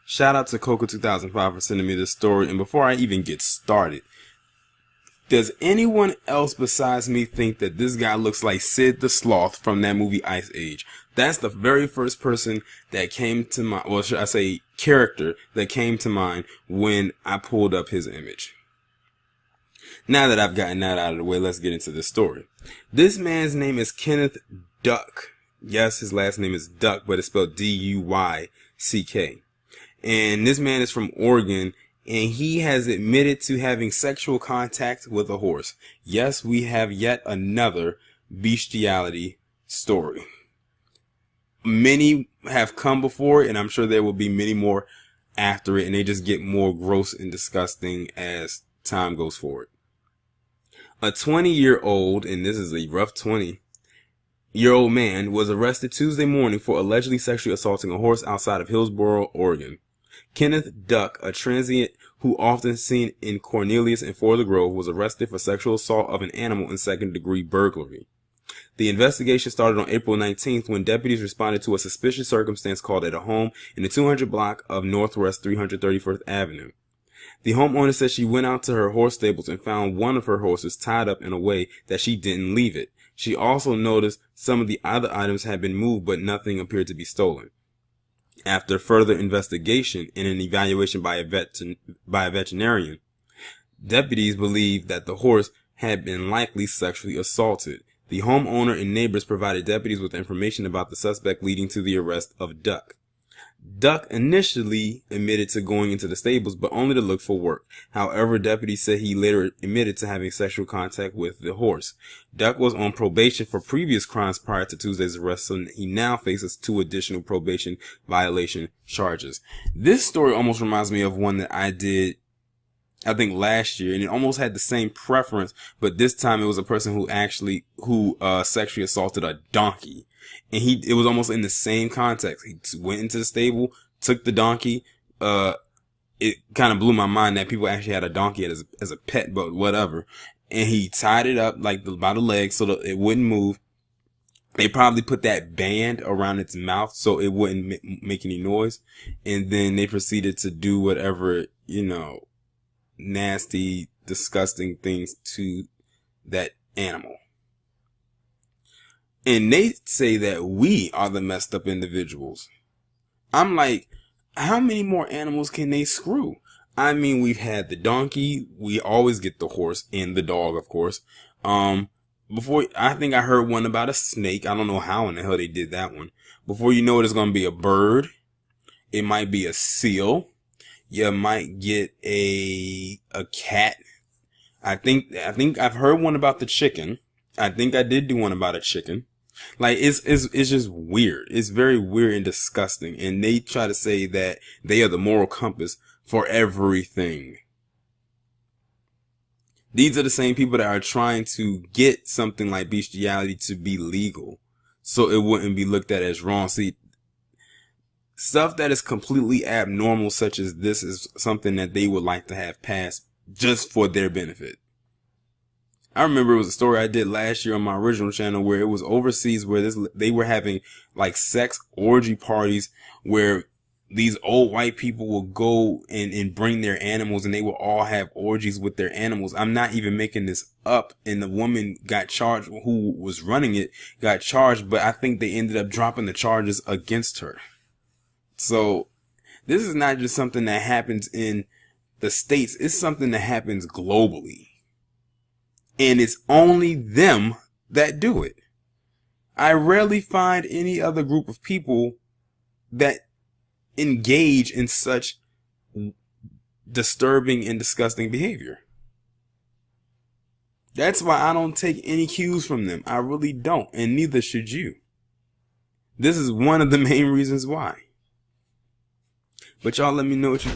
Shout out to Coco2005 for sending me this story. And before I even get started, does anyone else besides me think that this guy looks like Sid the Sloth from that movie Ice Age? That's the very first person that came to mind, well, should I say character that came to mind when I pulled up his image. Now that I've gotten that out of the way, let's get into this story. This man's name is Kenneth Duck. Yes, his last name is Duck, but it's spelled D-U-Y-C-K. And this man is from Oregon, and he has admitted to having sexual contact with a horse. Yes, we have yet another bestiality story. Many have come before, and I'm sure there will be many more after it, and they just get more gross and disgusting as time goes forward. A 20-year-old, and this is a rough 20-year-old man, was arrested Tuesday morning for allegedly sexually assaulting a horse outside of Hillsboro, Oregon. Kenneth Duck, a transient who often seen in Cornelius and For the Grove, was arrested for sexual assault of an animal and second-degree burglary. The investigation started on April 19th when deputies responded to a suspicious circumstance called at a home in the 200 block of Northwest 331st Avenue. The homeowner said she went out to her horse stables and found one of her horses tied up in a way that she didn't leave it. She also noticed some of the other items had been moved, but nothing appeared to be stolen. After further investigation and an evaluation by a veterinarian, deputies believed that the horse had been likely sexually assaulted. The homeowner and neighbors provided deputies with information about the suspect, leading to the arrest of Duck. Duck initially admitted to going into the stables, but only to look for work. However, deputies said he later admitted to having sexual contact with the horse. Duck was on probation for previous crimes prior to Tuesday's arrest, so he now faces 2 additional probation violation charges. This story almost reminds me of one that I did, I think, last year, and it almost had the same preference, but this time it was a person who sexually assaulted a donkey. And it was almost in the same context. He went into the stable, took the donkey. It kind of blew my mind that people actually had a donkey as a pet, but whatever. And he tied it up by the legs so that it wouldn't move. They probably put that band around its mouth so it wouldn't make any noise. And then they proceeded to do whatever, nasty, disgusting things to that animal. And they say that we are the messed up individuals. I'm like, how many more animals can they screw? I mean, we've had the donkey. We always get the horse and the dog, of course. Before, I think I heard one about a snake. I don't know how in the hell they did that one. Before you know it, it's going to be a bird. It might be a seal. You might get a cat. I think I've heard one about the chicken. I think I did do one about a chicken. Like, it's just weird. It's very weird and disgusting. And they try to say that they are the moral compass for everything. These are the same people that are trying to get something like bestiality to be legal, so it wouldn't be looked at as wrong. See, stuff that is completely abnormal, such as this, is something that they would like to have passed just for their benefit. I remember it was a story I did last year on my original channel where it was overseas, where they were having like sex orgy parties where these old white people will go and bring their animals, and they will all have orgies with their animals. I'm not even making this up. And the woman got charged, who was running it, got charged, but I think they ended up dropping the charges against her. So this is not just something that happens in the States. It's something that happens globally. And it's only them that do it. I rarely find any other group of people that engage in such disturbing and disgusting behavior. That's why I don't take any cues from them. I really don't. And neither should you. This is one of the main reasons why. But y'all let me know what you